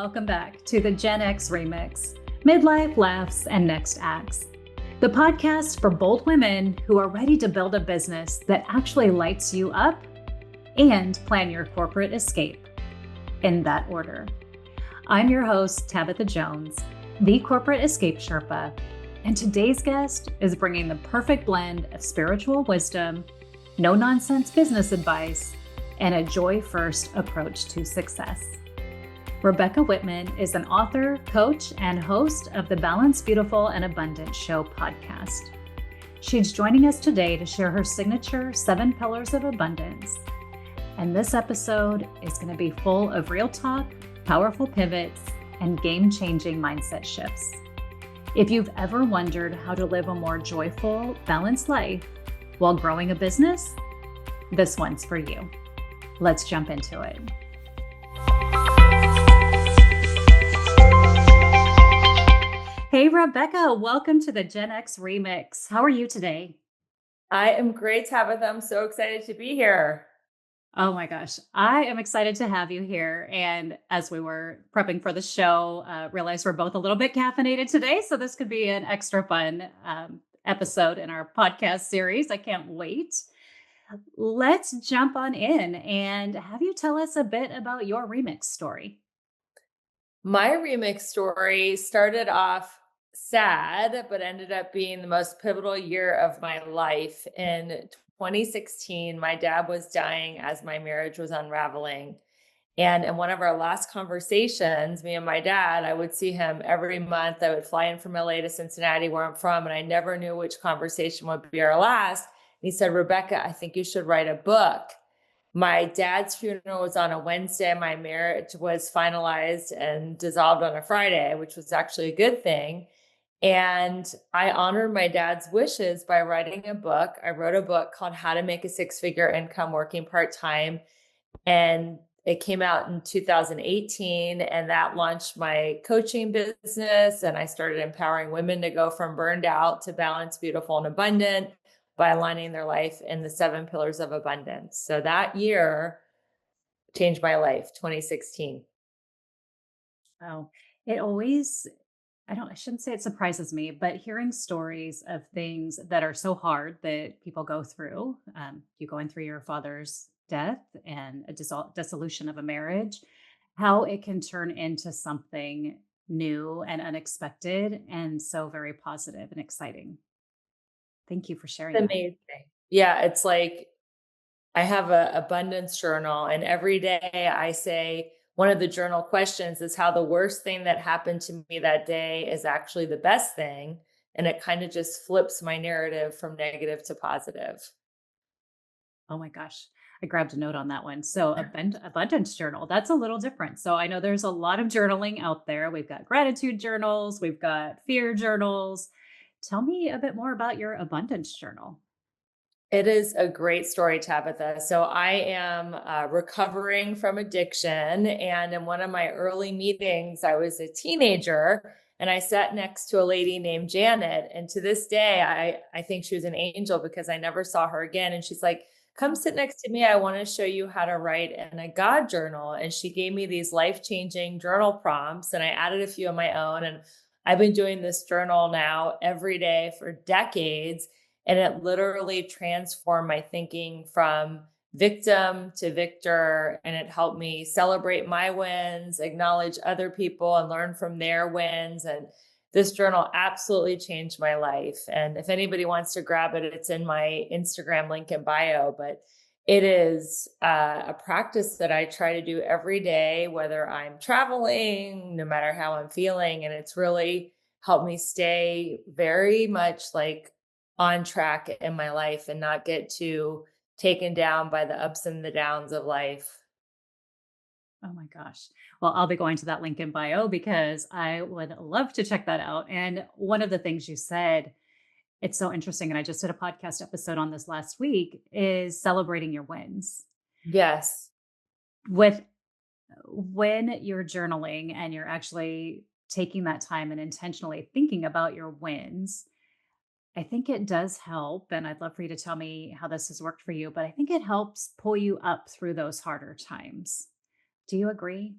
welcome back to the Gen X Remix, Midlife Laughs and Next Acts, the podcast for bold women who are ready to build a business that actually lights you up and plan your corporate escape. In that order. I'm your host, Tabitha Jones, the Corporate Escape Sherpa, and today's guest is bringing the perfect blend of spiritual wisdom, no-nonsense business advice, and a joy-first approach to success. Rebecca Whitman is an author, coach, and host of the Balance, Beautiful, and Abundant Show podcast. She's joining us today to share her signature 7 pillars of abundance. And this episode is going to be full of real talk, powerful pivots, and game-changing mindset shifts. If you've ever wondered how to live a more joyful, balanced life while growing a business, this one's for you. Let's jump into it. Hey, Rebecca, welcome to the Gen X Remix. How are you today? I am great, Tabitha. I'm so excited to be here. Oh my gosh, I am excited to have you here. And as we were prepping for the show, realized we're both a little bit caffeinated today. So this could be an extra fun episode in our podcast series. I can't wait. Let's jump on in and have you tell us a bit about your remix story. My remix story started off sad, but ended up being the most pivotal year of my life. In 2016, my dad was dying as my marriage was unraveling. And in one of our last conversations, me and my dad, I would see him every month. I would fly in from LA to Cincinnati, where I'm from, and I never knew which conversation would be our last. And he said, "Rebecca, I think you should write a book." My dad's funeral was on a Wednesday. My marriage was finalized and dissolved on a Friday, which was actually a good thing. And I honored my dad's wishes by writing a book. I wrote a book called How to Make a Six-Figure Income Working Part-Time. And it came out in 2018, and that launched my coaching business. And I started empowering women to go from burned out to balanced, beautiful, and abundant by aligning their life in the 7 pillars of abundance. So that year changed my life, 2016. Oh, it always, I shouldn't say it surprises me, but hearing stories of things that are so hard that people go through, you going through your father's death and a dissolution of a marriage, how it can turn into something new and unexpected and so very positive and exciting. Thank you for sharing that. Amazing. Yeah, it's like I have a abundance journal, and every day I say one of the journal questions is how the worst thing that happened to me that day is actually the best thing. And it kind of just flips my narrative from negative to positive. Oh my gosh. I grabbed a note on that one. So abundance journal, that's a little different. So I know there's a lot of journaling out there. We've got gratitude journals, we've got fear journals. Tell me a bit more about your abundance journal. It is a great story, Tabitha. So I am recovering from addiction. And in one of my early meetings, I was a teenager and I sat next to a lady named Janet. And to this day, I think she was an angel because I never saw her again. And she's like, "Come sit next to me. I want to show you how to write in a God journal." And she gave me these life-changing journal prompts, and I added a few of my own. And I've been doing this journal now every day for decades. And it literally transformed my thinking from victim to victor. And it helped me celebrate my wins, acknowledge other people, and learn from their wins. And this journal absolutely changed my life. And if anybody wants to grab it, it's in my Instagram link in bio. But it is a practice that I try to do every day, whether I'm traveling, no matter how I'm feeling. And it's really helped me stay very much like on track in my life and not get too taken down by the ups and the downs of life. Oh my gosh. Well, I'll be going to that link in bio because I would love to check that out. And one of the things you said, it's so interesting. And I just did a podcast episode on this last week, is celebrating your wins. Yes. With when you're journaling and you're actually taking that time and intentionally thinking about your wins, I think it does help. And I'd love for you to tell me how this has worked for you, but I think it helps pull you up through those harder times. Do you agree?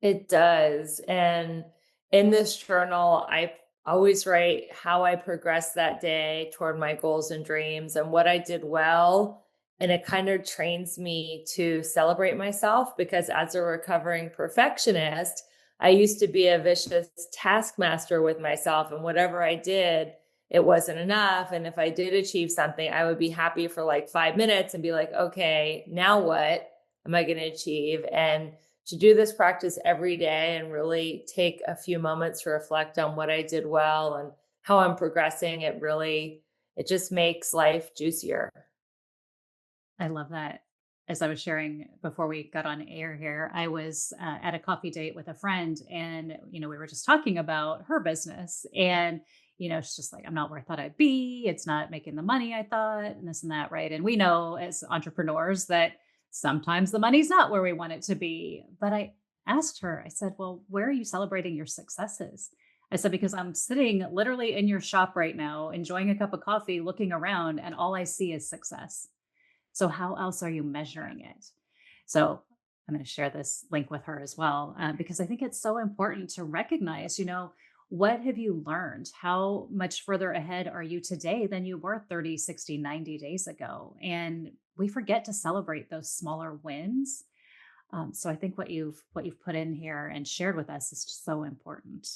It does. And in this journal, I always write how I progressed that day toward my goals and dreams and what I did well. And it kind of trains me to celebrate myself because as a recovering perfectionist, I used to be a vicious taskmaster with myself. And whatever I did, it wasn't enough. And if I did achieve something, I would be happy for like 5 minutes and be like, okay, now what am I going to achieve? And to do this practice every day and really take a few moments to reflect on what I did well and how I'm progressing, it just makes life juicier. I love that. As I was sharing before we got on air here, I was at a coffee date with a friend, and we were just talking about her business, and she's just like, "I'm not where I thought I'd be. It's not making the money I thought, and this and that, right?" And we know as entrepreneurs that sometimes the money's not where we want it to be. But I asked her, I said, "Well, where are you celebrating your successes?" I said, "Because I'm sitting literally in your shop right now, enjoying a cup of coffee, looking around, and all I see is success. So how else are you measuring it?" So I'm going to share this link with her as well, because I think it's so important to recognize, what have you learned? How much further ahead are you today than you were 30, 60, 90 days ago? And we forget to celebrate those smaller wins. So I think what you've put in here and shared with us is just so important.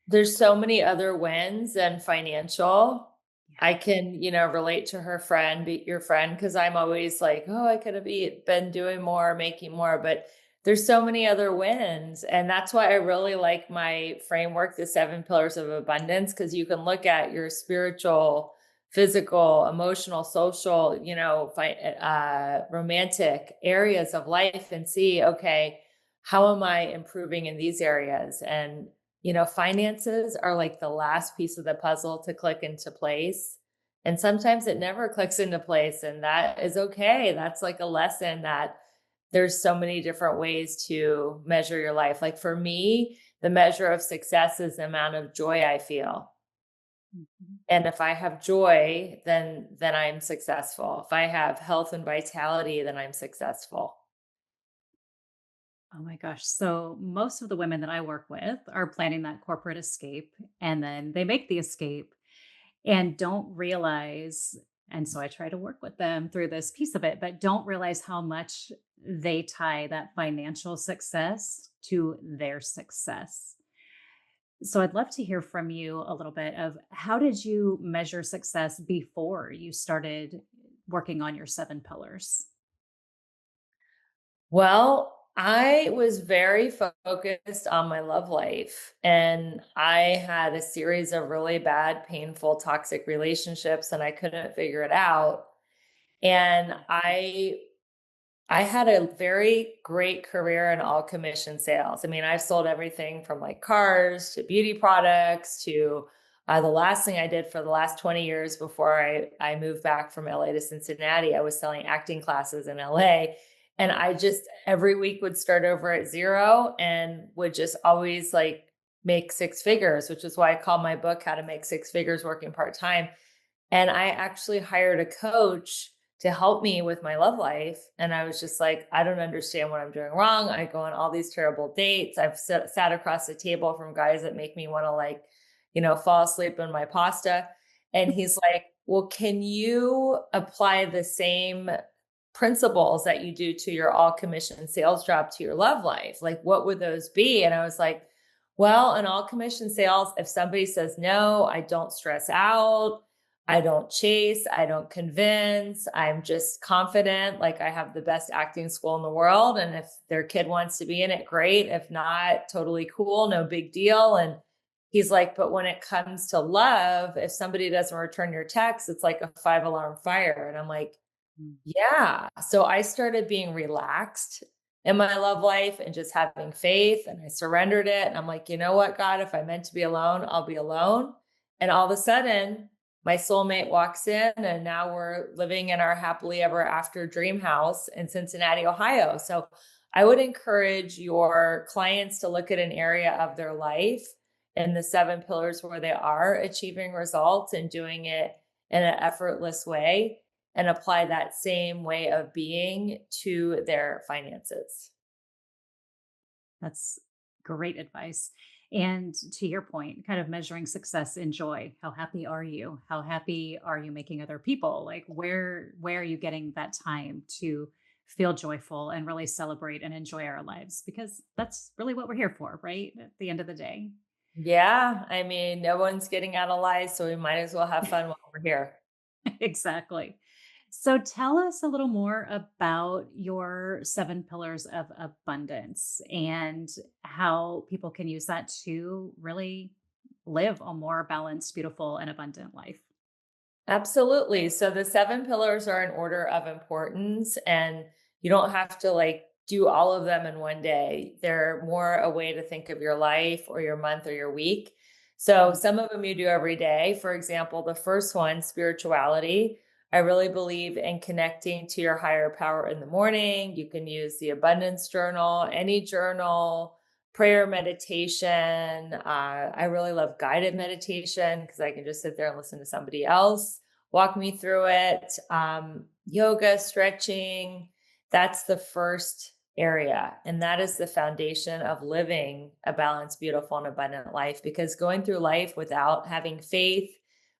There's so many other wins than financial. Yeah. I can, relate to her friend, be your friend, because I'm always like, oh, I could have been doing more, making more, but there's so many other wins. And that's why I really like my framework, the 7 pillars of abundance, because you can look at your spiritual, physical, emotional, social, romantic areas of life and see, okay, how am I improving in these areas? And finances are like the last piece of the puzzle to click into place. And sometimes it never clicks into place, and that is okay. That's like a lesson that there's so many different ways to measure your life. Like for me, the measure of success is the amount of joy I feel. Mhm. And if I have joy, then I'm successful. If I have health and vitality, then I'm successful. Oh my gosh. So most of the women that I work with are planning that corporate escape, and then they make the escape and don't realize. And so I try to work with them through this piece of it, but don't realize how much they tie that financial success to their success. So I'd love to hear from you a little bit of how did you measure success before you started working on your 7 pillars? Well, I was very focused on my love life, and I had a series of really bad, painful, toxic relationships, and I couldn't figure it out. And I had a very great career in all commission sales. I mean, I've sold everything from like cars to beauty products to the last thing I did for the last 20 years before I moved back from LA to Cincinnati, I was selling acting classes in LA. And I just every week would start over at zero and would just always like make 6 figures, which is why I called my book How to Make 6 Figures Working Part Time. And I actually hired a coach to help me with my love life. And I was just like, I don't understand what I'm doing wrong. I go on all these terrible dates. I've sat across the table from guys that make me want to like, fall asleep in my pasta. And he's like, well, can you apply the same principles that you do to your all commission sales job to your love life? Like, what would those be? And I was like, well, in all commission sales, if somebody says no, I don't stress out. I don't chase, I don't convince. I'm just confident, like I have the best acting school in the world. And if their kid wants to be in it, great. If not, totally cool, no big deal. And he's like, but when it comes to love, if somebody doesn't return your text, it's like a 5 alarm fire. And I'm like, Mm. yeah. So I started being relaxed in my love life and just having faith. And I surrendered it. And I'm like, you know what, God, if I'm meant to be alone, I'll be alone. And all of a sudden, my soulmate walks in, and now we're living in our happily ever after dream house in Cincinnati, Ohio. So I would encourage your clients to look at an area of their life and the 7 pillars where they are achieving results and doing it in an effortless way and apply that same way of being to their finances. That's great advice. And to your point, kind of measuring success in joy. How happy are you? How happy are you making other people? Like where are you getting that time to feel joyful and really celebrate and enjoy our lives? Because that's really what we're here for, right? At the end of the day. Yeah. I mean, no one's getting out alive, so we might as well have fun while we're here. Exactly. So tell us a little more about your 7 pillars of abundance and how people can use that to really live a more balanced, beautiful, and abundant life. Absolutely. So the 7 pillars are in order of importance, and you don't have to like do all of them in one day. They're more a way to think of your life or your month or your week. So Mm. some of them you do every day. For example, the first one, spirituality. I really believe in connecting to your higher power in the morning. You can use the abundance journal, any journal, prayer, meditation. I really love guided meditation because I can just sit there and listen to somebody else walk me through it. Yoga, stretching. That's the first area. And that is the foundation of living a balanced, beautiful, and abundant life. Because going through life without having faith,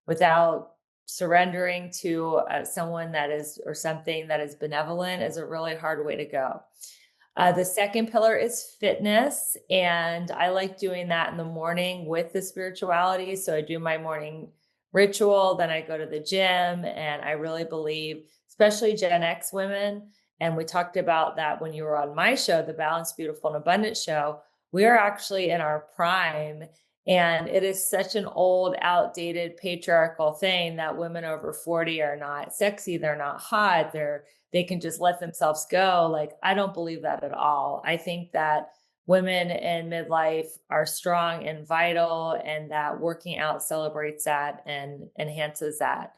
without surrendering to someone that is, or something that is benevolent, is a really hard way to go. The second pillar is fitness. And I like doing that in the morning with the spirituality. So I do my morning ritual, then I go to the gym. And I really believe, especially Gen X women, and we talked about that when you were on my show, the Balanced, Beautiful, and Abundant show, we are actually in our prime. And it is such an old, outdated, patriarchal thing that women over 40 are not sexy, they're not hot, they can just let themselves go. Like, I don't believe that at all. I think that women in midlife are strong and vital, and that working out celebrates that and enhances that.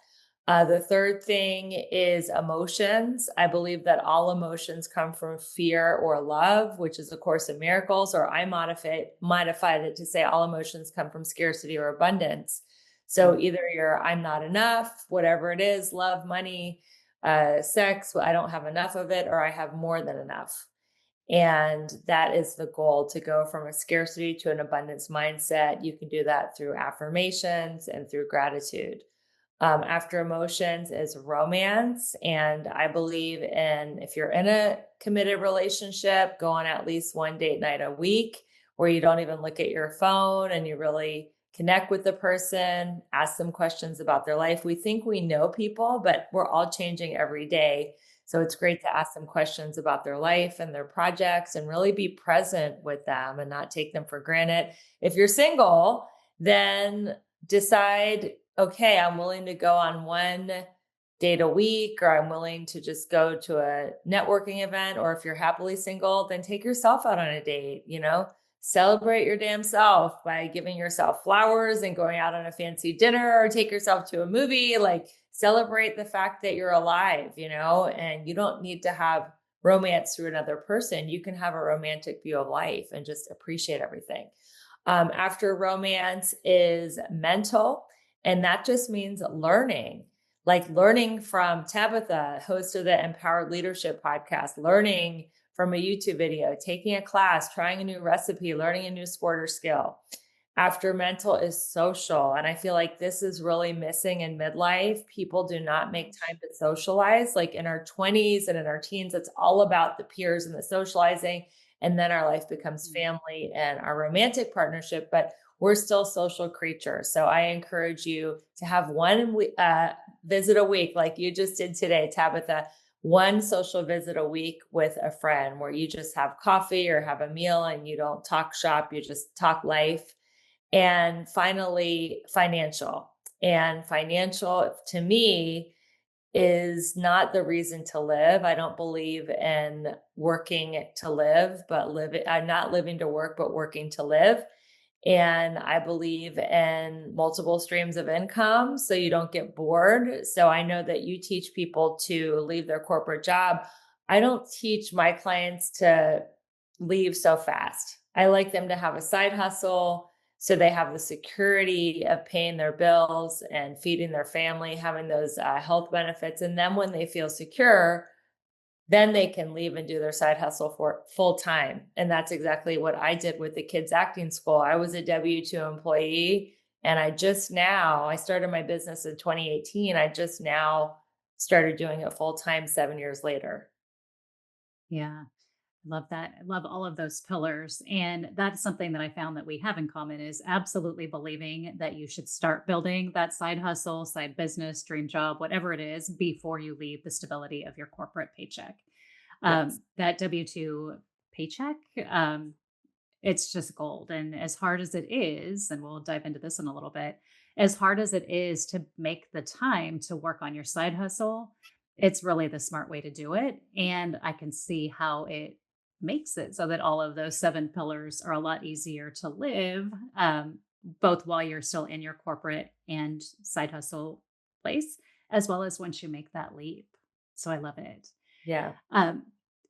The third thing is emotions. I believe that all emotions come from fear or love, which is A Course in Miracles, or I modified it to say all emotions come from scarcity or abundance. So either you're I'm not enough, whatever it is, love, money, sex, I don't have enough of it, or I have more than enough. And that is the goal, to go from a scarcity to an abundance mindset. You can do that through affirmations and through gratitude. After emotions is romance. And I believe in, if you're in a committed relationship, go on at least one date night a week where you don't even look at your phone and you really connect with the person, ask them questions about their life. We think we know people, but we're all changing every day. So it's great to ask them questions about their life and their projects and really be present with them and not take them for granted. If you're single, then decide, okay, I'm willing to go on one date a week, or I'm willing to just go to a networking event. Or if you're happily single, then take yourself out on a date, celebrate your damn self by giving yourself flowers and going out on a fancy dinner, or take yourself to a movie. Like, celebrate the fact that you're alive, and you don't need to have romance through another person. You can have a romantic view of life and just appreciate everything. After romance is mental, and that just means learning, like learning from Tabitha, host of the Empowered Leadership podcast, learning from a YouTube video, taking a class, trying a new recipe, learning a new sport or skill. After mental is social. And I feel like this is really missing in midlife. People do not make time to socialize. Like in our 20s and in our teens, it's all about the peers and the socializing. And then our life becomes family and our romantic partnership, but we're still social creatures. So I encourage you to have one visit a week, like you just did today, Tabitha, one social visit a week with a friend where you just have coffee or have a meal and you don't talk shop, you just talk life. And finally, financial. And financial to me is not the reason to live. I don't believe in working to live, but I'm not living to work, but working to live. And I believe in multiple streams of income so you don't get bored. So I know that you teach people to leave their corporate job. I don't teach my clients to leave so fast. I like them to have a side hustle so they have the security of paying their bills and feeding their family, having those health benefits. And then when they feel secure, then they can leave and do their side hustle for full time. And that's exactly what I did with the kids acting school. I was a W-2 employee, and I started my business in 2018. I just now started doing it full time 7 years later. Yeah. Love that. I love all of those pillars. And that's something that I found that we have in common is absolutely believing that you should start building that side hustle, side business, dream job, whatever it is, before you leave the stability of your corporate paycheck. Yes. That W-2 paycheck, it's just gold. And as hard as it is, and we'll dive into this in a little bit, as hard as it is to make the time to work on your side hustle, it's really the smart way to do it. And I can see how it makes it so that all of those seven pillars are a lot easier to live, both while you're still in your corporate and side hustle place, as well as once you make that leap. So I love it. Yeah. Um,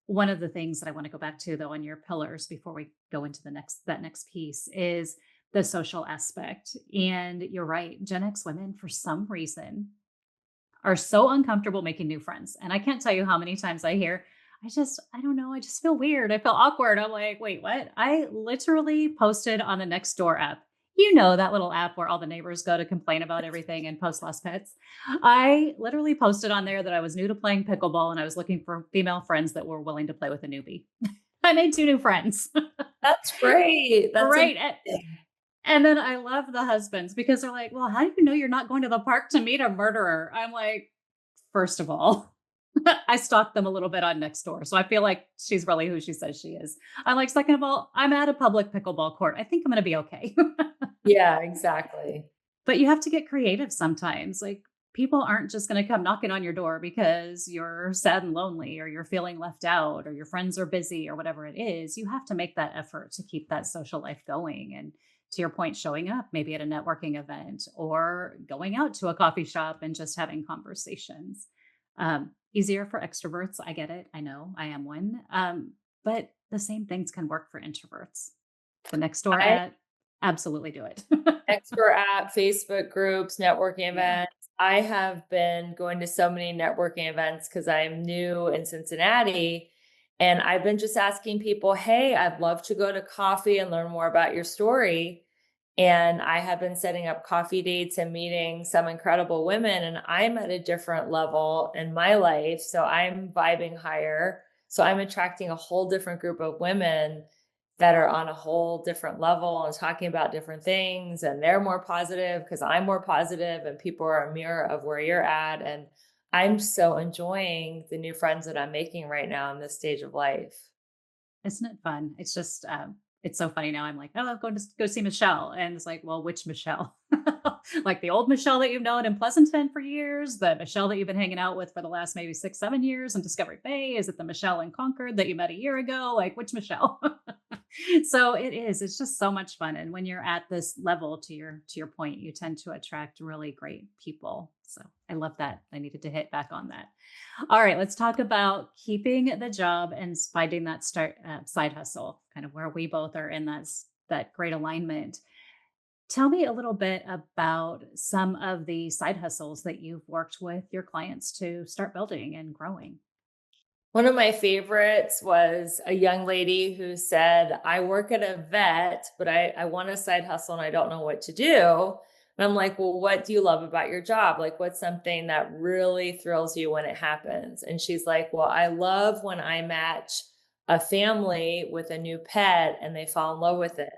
One of the things that I want to go back to though on your pillars before we go into that next piece is the social aspect. And you're right, Gen X women for some reason are so uncomfortable making new friends. And I can't tell you how many times I hear, I don't know, I just feel weird. I feel awkward. I'm like, wait, what? I literally posted on the Nextdoor app. You know, that little app where all the neighbors go to complain about everything and post lost pets. I literally posted on there that I was new to playing pickleball and I was looking for female friends that were willing to play with a newbie. I made two new friends. That's great. That's Right. amazing. And then I love the husbands because they're like, well, how do you know you're not going to the park to meet a murderer? I'm like, first of all, I stalked them a little bit on Nextdoor. So I feel like she's really who she says she is. I'm like, second of all, I'm at a public pickleball court. I think I'm going to be okay. Yeah, exactly. But you have to get creative sometimes. Like people aren't just going to come knocking on your door because you're sad and lonely or you're feeling left out or your friends are busy or whatever it is. You have to make that effort to keep that social life going. And to your point, showing up maybe at a networking event or going out to a coffee shop and just having conversations. Easier for extroverts. I get it. I know I am one. But the same things can work for introverts. The next door I ad, absolutely do it. Expert app, Facebook groups, networking Yeah. events. I have been going to so many networking events because I'm new in Cincinnati. And I've been just asking people, hey, I'd love to go to coffee and learn more about your story. And I have been setting up coffee dates and meeting some incredible women. And I'm at a different level in my life. So I'm vibing higher. So I'm attracting a whole different group of women that are on a whole different level and talking about different things. And they're more positive because I'm more positive, and people are a mirror of where you're at. And I'm so enjoying the new friends that I'm making right now in this stage of life. Isn't it fun? It's just, it's so funny now. I'm like, oh, I'm going to go see Michelle. And it's like, well, which Michelle? Like the old Michelle that you've known in Pleasanton for years, the Michelle that you've been hanging out with for the last maybe 6, 7 years in Discovery Bay? Is it the Michelle in Concord that you met a year ago? Like which Michelle? So it is, it's just so much fun. And when you're at this level, to your point, you tend to attract really great people. So I love that. I needed to hit back on that. All right, let's talk about keeping the job and finding that side hustle, kind of where we both are in that great alignment. Tell me a little bit about some of the side hustles that you've worked with your clients to start building and growing. One of my favorites was a young lady who said, I work at a vet, but I want a side hustle and I don't know what to do. And I'm like, well, what do you love about your job? Like, what's something that really thrills you when it happens? And she's like, well, I love when I match a family with a new pet and they fall in love with it.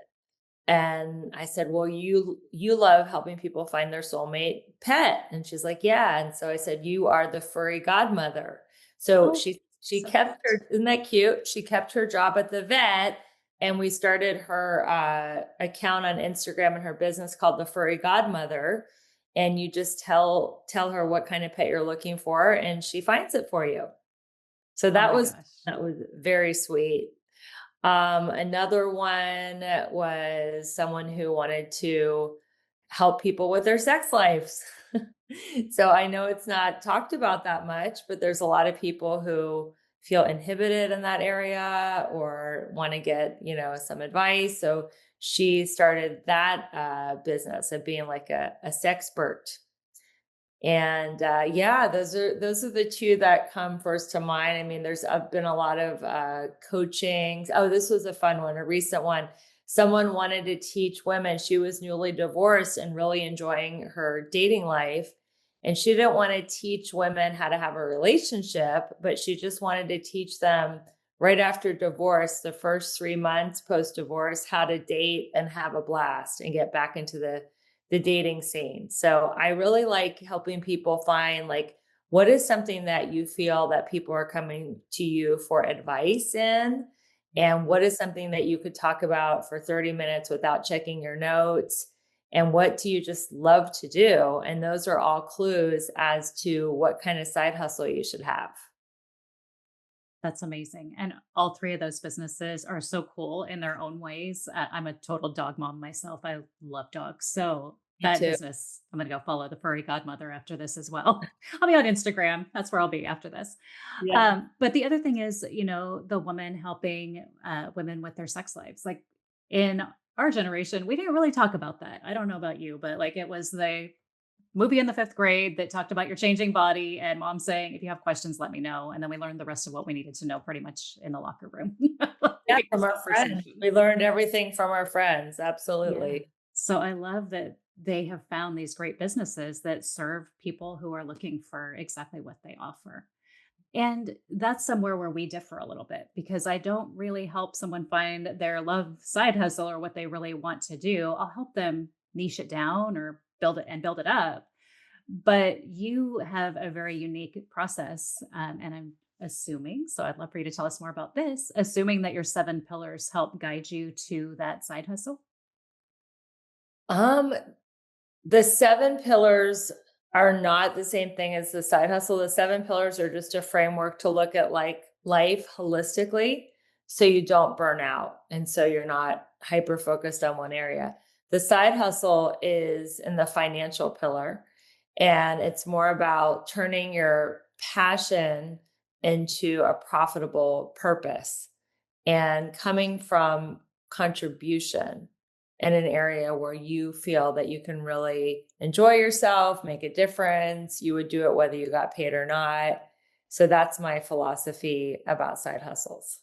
And I said, well, you love helping people find their soulmate pet. And she's like, yeah. And so I said, you are the furry godmother. So Oh, she so kept cute. her, isn't that cute? She kept her job at the vet, and we started her account on Instagram and her business called the Furry Godmother. And you just tell her what kind of pet you're looking for, and she finds it for you. So Oh my gosh. that was very sweet. Another one was someone who wanted to help people with their sex lives. So I know it's not talked about that much, but there's a lot of people who feel inhibited in that area or want to get, some advice. So she started that business of being like a sexpert. And yeah, those are the two that come first to mind. I mean, there's been a lot of coachings. Oh, this was a fun one, a recent one. Someone wanted to teach women. She was newly divorced and really enjoying her dating life. And she didn't want to teach women how to have a relationship, but she just wanted to teach them right after divorce, the first 3 months post divorce, how to date and have a blast and get back into the dating scene. So I really like helping people find like what is something that you feel that people are coming to you for advice in, and what is something that you could talk about for 30 minutes without checking your notes, and what do you just love to do? And those are all clues as to what kind of side hustle you should have. That's amazing. And all three of those businesses are so cool in their own ways. I'm a total dog mom myself. I love dogs. So Me that too. business, I'm going to go follow the furry godmother after this as well. I'll be on Instagram. That's where I'll be after this. Yeah. But the other thing is, the woman helping women with their sex lives. Like in our generation, we didn't really talk about that. I don't know about you, but like it was the movie in the fifth grade that talked about your changing body and mom saying, if you have questions, let me know. And then we learned the rest of what we needed to know pretty much in the locker room. Yeah, Like from our friends. conversation. We learned everything from our friends. Yeah. Absolutely. So I love that they have found these great businesses that serve people who are looking for exactly what they offer. And that's somewhere where we differ a little bit because I don't really help someone find their love side hustle or what they really want to do. I'll help them niche it down or build it up. But you have a very unique process. And I'm assuming, so I'd love for you to tell us more about this, assuming that your 7 pillars help guide you to that side hustle. Um, The 7 pillars are not the same thing as the side hustle. The 7 pillars are just a framework to look at like life holistically so you don't burn out. And so you're not hyper focused on one area. The side hustle is in the financial pillar, and it's more about turning your passion into a profitable purpose and coming from contribution in an area where you feel that you can really enjoy yourself, make a difference. You would do it whether you got paid or not. So that's my philosophy about side hustles.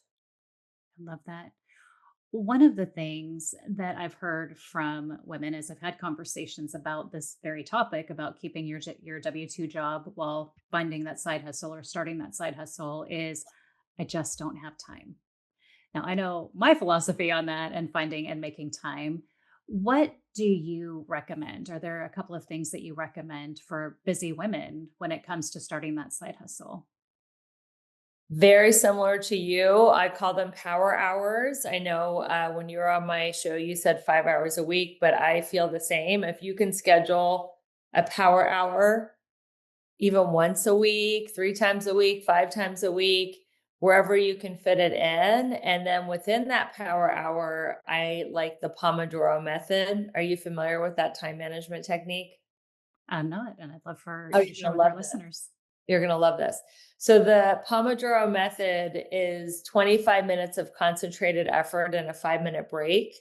I love that. One of the things that I've heard from women as I've had conversations about this very topic about keeping your W-2 job while finding that side hustle or starting that side hustle is I just don't have time. Now, I know my philosophy on that and finding and making time. What do you recommend? Are there a couple of things that you recommend for busy women when it comes to starting that side hustle? Very similar to you. I call them power hours. I know when you were on my show, you said 5 hours a week, but I feel the same. If you can schedule a power hour even once a week, 3 times a week, 5 times a week, wherever you can fit it in. And then within that power hour, I like the Pomodoro method. Are you familiar with that time management technique? I'm not, and I'd love for Oh, you to you're share gonna with our love this. listeners. You're gonna love this. So the Pomodoro method is 25 minutes of concentrated effort and a 5 minute break.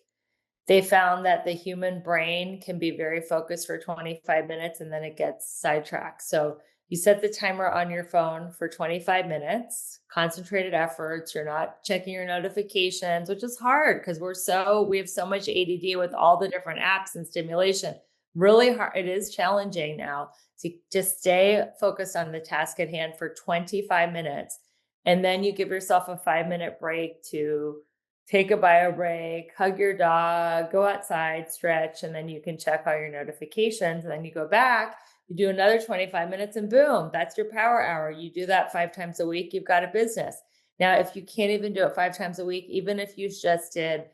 They found that the human brain can be very focused for 25 minutes and then it gets sidetracked. So you set the timer on your phone for 25 minutes, concentrated efforts. You're not checking your notifications, which is hard because we have so much ADD with all the different apps and stimulation. Really hard. It is challenging now to just stay focused on the task at hand for 25 minutes. And then you give yourself a 5 minute break to take a bio break, hug your dog, go outside, stretch, and then you can check all your notifications. And then you go back, you do another 25 minutes, and boom, that's your power hour. You do that 5 times a week, you've got a business. Now, if you can't even do it 5 times a week, even if you just did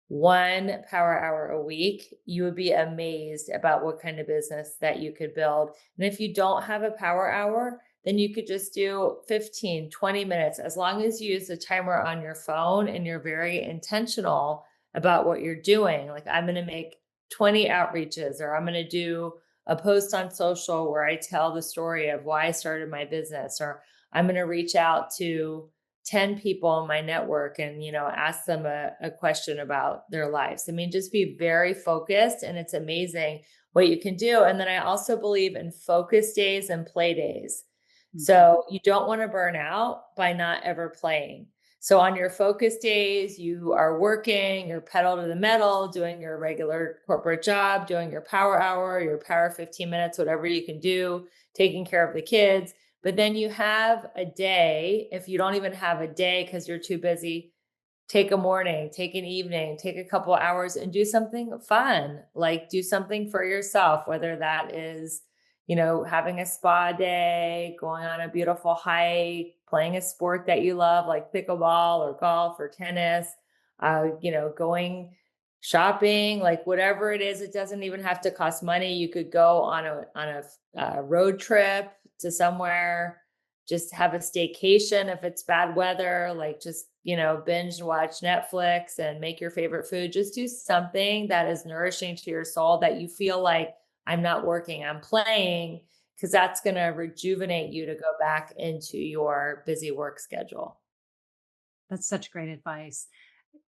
1 power hour a week, you would be amazed about what kind of business that you could build. And if you don't have a power hour, then you could just do 15, 20 minutes, as long as you use the timer on your phone and you're very intentional about what you're doing. Like, I'm going to make 20 outreaches, or I'm going to do a post on social where I tell the story of why I started my business, or I'm going to reach out to 10 people in my network and, ask them a question about their lives. I mean, just be very focused. And it's amazing what you can do. And then I also believe in focus days and play days. Mm-hmm. So you don't want to burn out by not ever playing. So on your focus days, you are working, you're pedal to the metal, doing your regular corporate job, doing your power hour, your power 15 minutes, whatever you can do, taking care of the kids. But then you have a day, if you don't even have a day because you're too busy, take a morning, take an evening, take a couple hours and do something fun, like do something for yourself, whether that is, having a spa day, going on a beautiful hike, playing a sport that you love, like pickleball or golf or tennis, going shopping, like whatever it is. It doesn't even have to cost money. You could go on a road trip to somewhere, just have a staycation if it's bad weather, like just, binge watch Netflix and make your favorite food. Just do something that is nourishing to your soul, that you feel like, I'm not working, I'm playing, because that's going to rejuvenate you to go back into your busy work schedule. That's such great advice.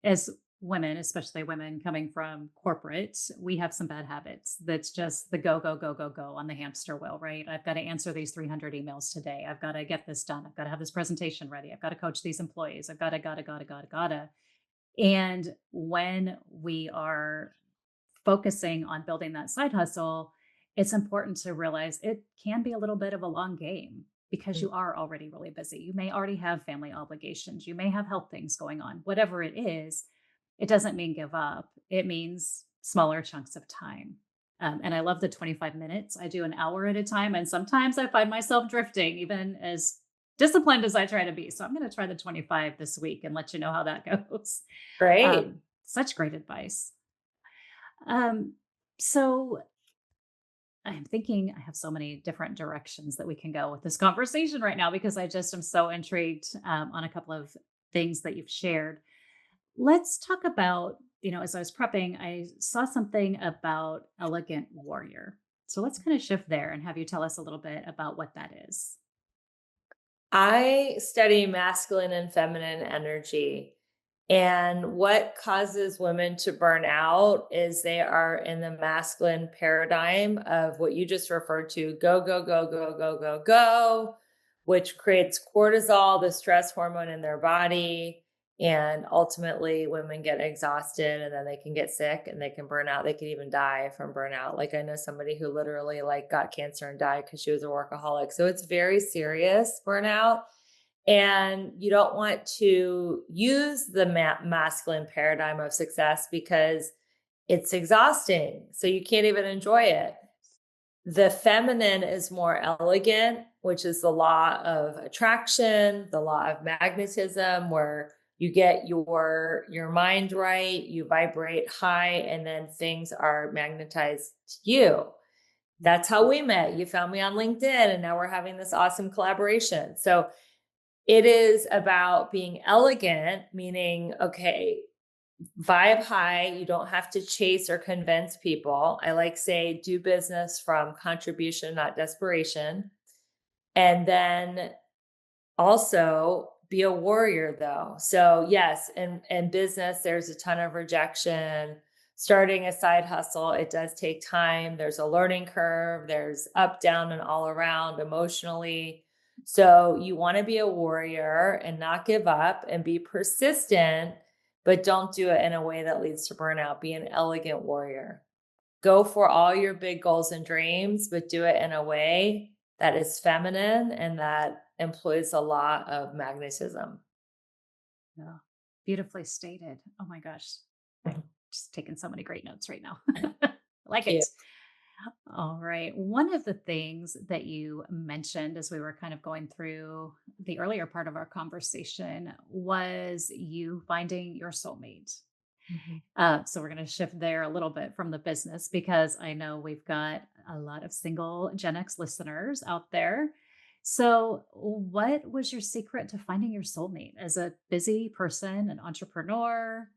As women, especially women coming from corporate, we have some bad habits. That's just the go, go, go, go, go on the hamster wheel, right? I've got to answer these 300 emails today. I've got to get this done. I've got to have this presentation ready. I've got to coach these employees. I've got to, gotta. And when we are focusing on building that side hustle, it's important to realize it can be a little bit of a long game because you are already really busy. You may already have family obligations. You may have health things going on. Whatever it is, it doesn't mean give up. It means smaller chunks of time. And I love the 25 minutes. I do an hour at a time. And sometimes I find myself drifting, even as disciplined as I try to be. So I'm going to try the 25 this week and let you know how that goes. Great. Such great advice. So I'm thinking I have so many different directions that we can go with this conversation right now, because I just am so intrigued on a couple of things that you've shared. Let's talk about, as I was prepping, I saw something about elegant warrior. So let's kind of shift there and have you tell us a little bit about what that is. I study masculine and feminine energy. And what causes women to burn out is they are in the masculine paradigm of what you just referred to, go, go, go, go, go, go, go, which creates cortisol, the stress hormone in their body. And ultimately women get exhausted, and then they can get sick and they can burn out. They can even die from burnout. Like I know somebody who literally got cancer and died because she was a workaholic. So it's very serious, burnout. And you don't want to use the masculine paradigm of success because it's exhausting. So you can't even enjoy it. The feminine is more elegant, which is the law of attraction, the law of magnetism, where you get your mind right, you vibrate high, and then things are magnetized to you. That's how we met. You found me on LinkedIn, and now we're having this awesome collaboration. So it is about being elegant, meaning, okay, vibe high. You don't have to chase or convince people. I say do business from contribution, not desperation. And then also be a warrior though. So yes, in business, there's a ton of rejection. Starting a side hustle, it does take time. There's a learning curve. There's up, down, and all around emotionally. So you want to be a warrior and not give up and be persistent, but don't do it in a way that leads to burnout. Be an elegant warrior. Go for all your big goals and dreams, but do it in a way that is feminine and that employs a lot of magnetism. Yeah, beautifully stated. Oh my gosh. I'm just taking so many great notes right now. I like it. All right. One of the things that you mentioned as we were kind of going through the earlier part of our conversation was you finding your soulmate. So we're going to shift there a little bit from the business, because I know we've got a lot of single Gen X listeners out there. So what was your secret to finding your soulmate as a busy person, an entrepreneur,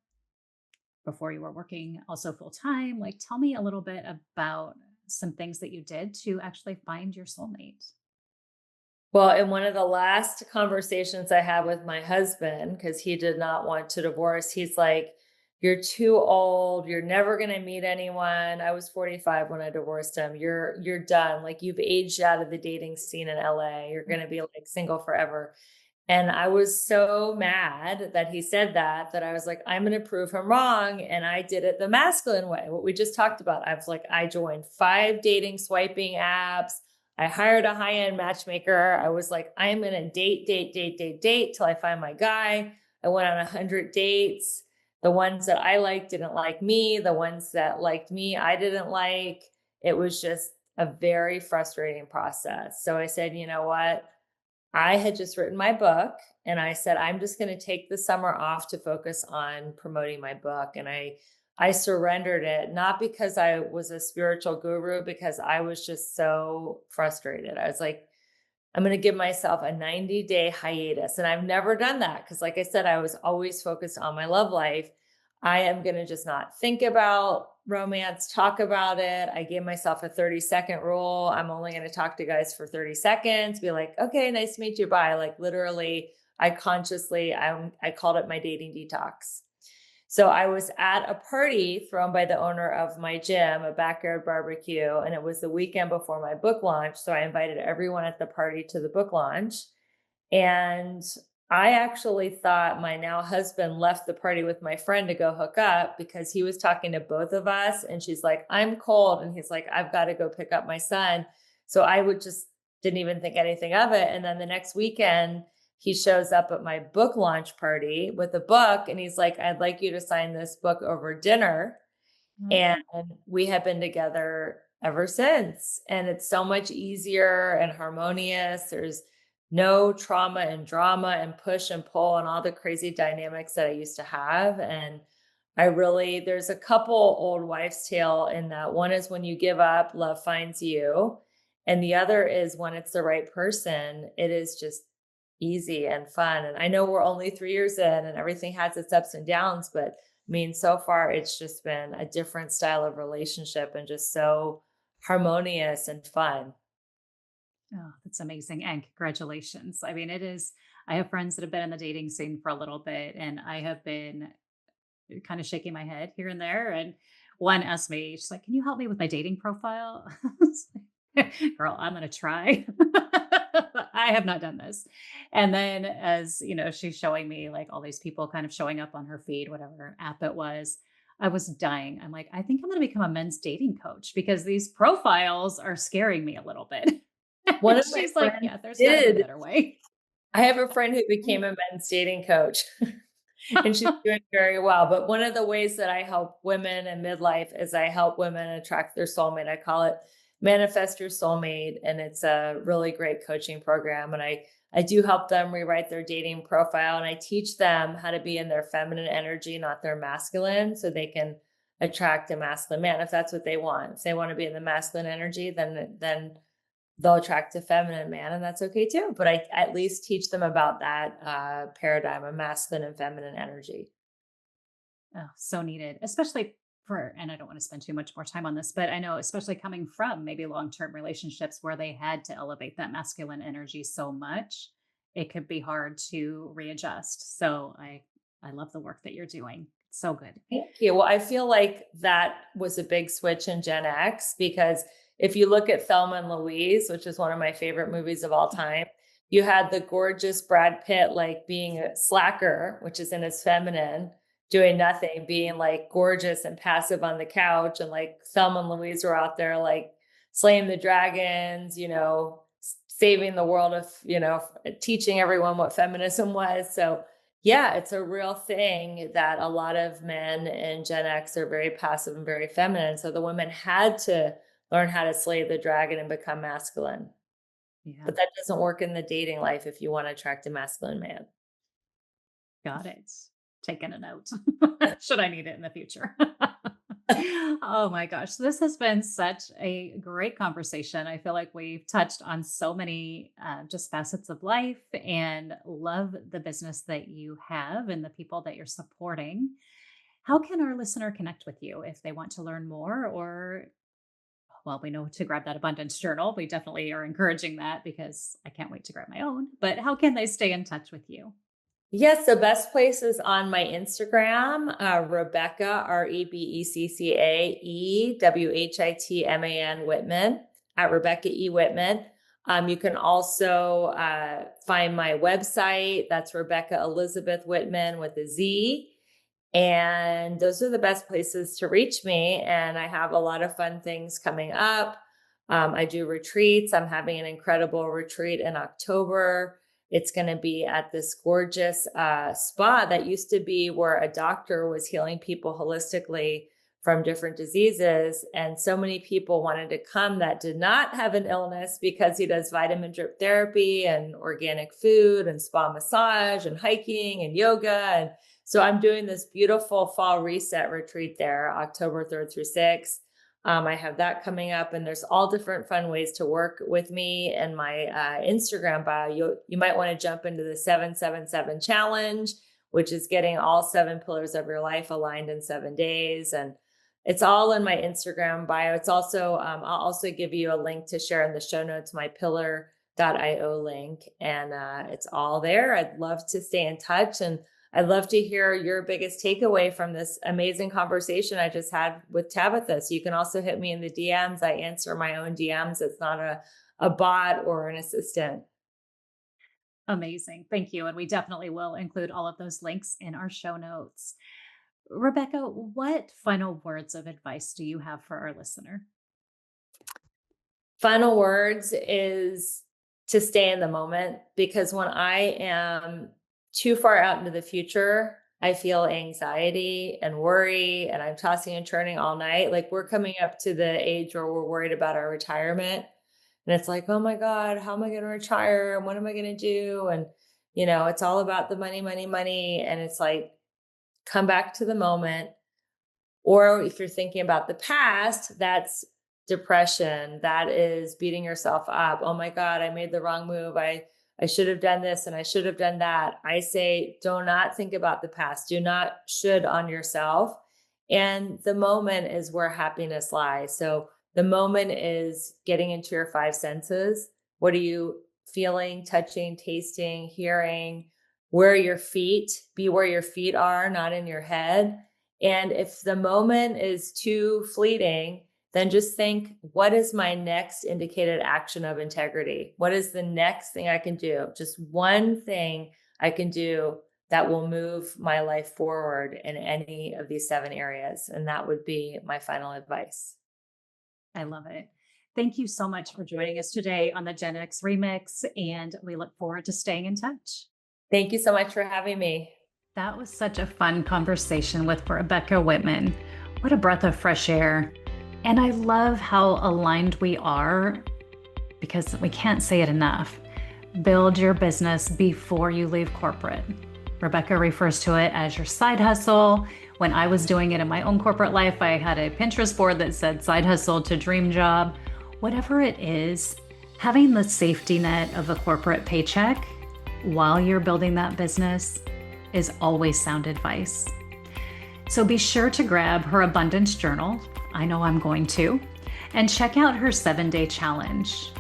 before you were working also full time? Tell me a little bit about some things that you did to actually find your soulmate. Well, in one of the last conversations I had with my husband, because he did not want to divorce, he's like, you're too old. You're never going to meet anyone. I was 45 when I divorced him. You're done. Like you've aged out of the dating scene in LA. You're going to be like single forever. And I was so mad that he said that, that I was like, I'm going to prove him wrong. And I did it the masculine way, what we just talked about. I was like, I joined 5 dating swiping apps. I hired a high-end matchmaker. I was like, I'm going to date till I find my guy. I went on 100 dates. The ones that I liked didn't like me. The ones that liked me, I didn't like. It was just a very frustrating process. So I said, you know what? I had just written my book and I said, I'm just going to take the summer off to focus on promoting my book. And I surrendered it, not because I was a spiritual guru, because I was just so frustrated. I was like, I'm going to give myself a 90-day hiatus. And I've never done that because, like I said, I was always focused on my love life. I am going to just not think about romance, talk about it. I gave myself a 30-second rule. I'm only going to talk to guys for 30 seconds, be like, okay, nice to meet you. Bye. Like literally, I consciously, I called it my dating detox. So I was at a party thrown by the owner of my gym, a backyard barbecue, and it was the weekend before my book launch. So I invited everyone at the party to the book launch. And I actually thought my now husband left the party with my friend to go hook up because he was talking to both of us. And she's like, I'm cold. And he's like, I've got to go pick up my son. So I would just didn't even think anything of it. And then the next weekend, he shows up at my book launch party with a book. And he's like, I'd like you to sign this book over dinner. And we have been together ever since. And it's so much easier and harmonious. There's no trauma and drama and push and pull and all the crazy dynamics that I used to have. And there's a couple old wives' tale in that. One is when you give up, love finds you. And the other is when it's the right person, it is just easy and fun. And I know we're only 3 years in and everything has its ups and downs, but I mean, so far it's just been a different style of relationship and just so harmonious and fun. Oh, that's amazing. And congratulations. I mean, it is, I have friends that have been in the dating scene for a little bit, and I have been kind of shaking my head here and there. And one asked me, she's like, "Can you help me with my dating profile?" I was like, "Girl, I'm going to try." I have not done this. And then, as you know, she's showing me like all these people kind of showing up on her feed, whatever app it was. I was dying. I'm like, I think I'm going to become a men's dating coach because these profiles are scaring me a little bit. One of my She's like, friends yeah, there's got to be a did. better way. I have a friend who became a men's dating coach and she's doing very well. But one of the ways that I help women in midlife is I help women attract their soulmate. I call it Manifest Your Soulmate. And it's a really great coaching program. And I do help them rewrite their dating profile. And I teach them how to be in their feminine energy, not their masculine, so they can attract a masculine man if that's what they want. If they want to be in the masculine energy, then they'll attract a feminine man, and that's okay too. But I at least teach them about that paradigm of masculine and feminine energy. Oh, so needed, especially for, and I don't want to spend too much more time on this, but I know, especially coming from maybe long term relationships where they had to elevate that masculine energy so much, it could be hard to readjust. So I love the work that you're doing. So good. Thank you. Well, I feel like that was a big switch in Gen X because if you look at Thelma and Louise, which is one of my favorite movies of all time, you had the gorgeous Brad Pitt, like being a slacker, which is in his feminine, doing nothing, being like gorgeous and passive on the couch. And like Thelma and Louise were out there like slaying the dragons, saving the world of, teaching everyone what feminism was. So yeah, it's a real thing that a lot of men in Gen X are very passive and very feminine. So the women had to learn how to slay the dragon and become masculine. Yeah. But that doesn't work in the dating life if you want to attract a masculine man. Got it. Taking a note. Should I need it in the future? Oh my gosh. This has been such a great conversation. I feel like we've touched on so many just facets of life, and love the business that you have and the people that you're supporting. How can our listener connect with you if they want to learn more? Or, well, we know to grab that abundance journal. We definitely are encouraging that because I can't wait to grab my own. But how can they stay in touch with you? Yes, the best place is on my Instagram, Rebecca, RebeccaEWhitman, at Rebecca E. Whitman. You can also find my website. That's Rebecca Elizabeth Whitman with a Z. And those are the best places to reach me. And I have a lot of fun things coming up. I do retreats. I'm having an incredible retreat in October. It's going to be at this gorgeous spa that used to be where a doctor was healing people holistically from different diseases. And so many people wanted to come that did not have an illness because he does vitamin drip therapy and organic food and spa massage and hiking and yoga. And so I'm doing this beautiful fall reset retreat there, October 3rd through 6th. I have that coming up, and there's all different fun ways to work with me. And my Instagram bio, you might want to jump into the 777 challenge, which is getting all 7 pillars of your life aligned in 7 days. And it's all in my Instagram bio. It's also, I'll also give you a link to share in the show notes, my pillar.io link. And it's all there. I'd love to stay in touch. And I'd love to hear your biggest takeaway from this amazing conversation I just had with Tabitha. So you can also hit me in the DMs. I answer my own DMs. It's not a bot or an assistant. Amazing. Thank you. And we definitely will include all of those links in our show notes. Rebecca, what final words of advice do you have for our listener? Final words is to stay in the moment, because when I am too far out into the future, I feel anxiety and worry, and I'm tossing and turning all night. Like, we're coming up to the age where we're worried about our retirement. And it's like, oh my God, how am I going to retire? And what am I going to do? And, it's all about the money, money, money. And it's like, come back to the moment. Or if you're thinking about the past, that's depression. That is beating yourself up. Oh my God, I made the wrong move. I should have done this and I should have done that. I say, do not think about the past. Do not should on yourself. And the moment is where happiness lies. So the moment is getting into your 5 senses. What are you feeling, touching, tasting, hearing? Where are your feet? Be where your feet are, not in your head. And if the moment is too fleeting, then just think, what is my next indicated action of integrity? What is the next thing I can do? Just one thing I can do that will move my life forward in any of these 7 areas. And that would be my final advice. I love it. Thank you so much for joining us today on the Gen X Remix, and we look forward to staying in touch. Thank you so much for having me. That was such a fun conversation with Rebecca Whitman. What a breath of fresh air. And I love how aligned we are, because we can't say it enough. Build your business before you leave corporate. Rebecca refers to it as your side hustle. When I was doing it in my own corporate life, I had a Pinterest board that said side hustle to dream job. Whatever it is, having the safety net of a corporate paycheck while you're building that business is always sound advice. So be sure to grab her abundance journal. I know I'm going to, and check out her 7-day challenge.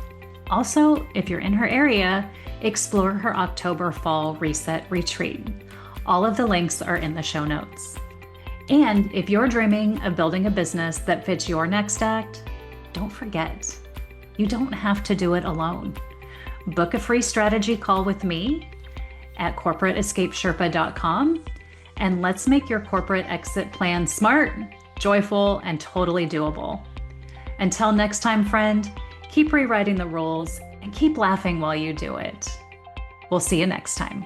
Also, if you're in her area, explore her October Fall Reset Retreat. All of the links are in the show notes. And if you're dreaming of building a business that fits your next act, don't forget, you don't have to do it alone. Book a free strategy call with me at corporateescapesherpa.com, and let's make your corporate exit plan smart, joyful, and totally doable. Until next time, friend, keep rewriting the rules and keep laughing while you do it. We'll see you next time.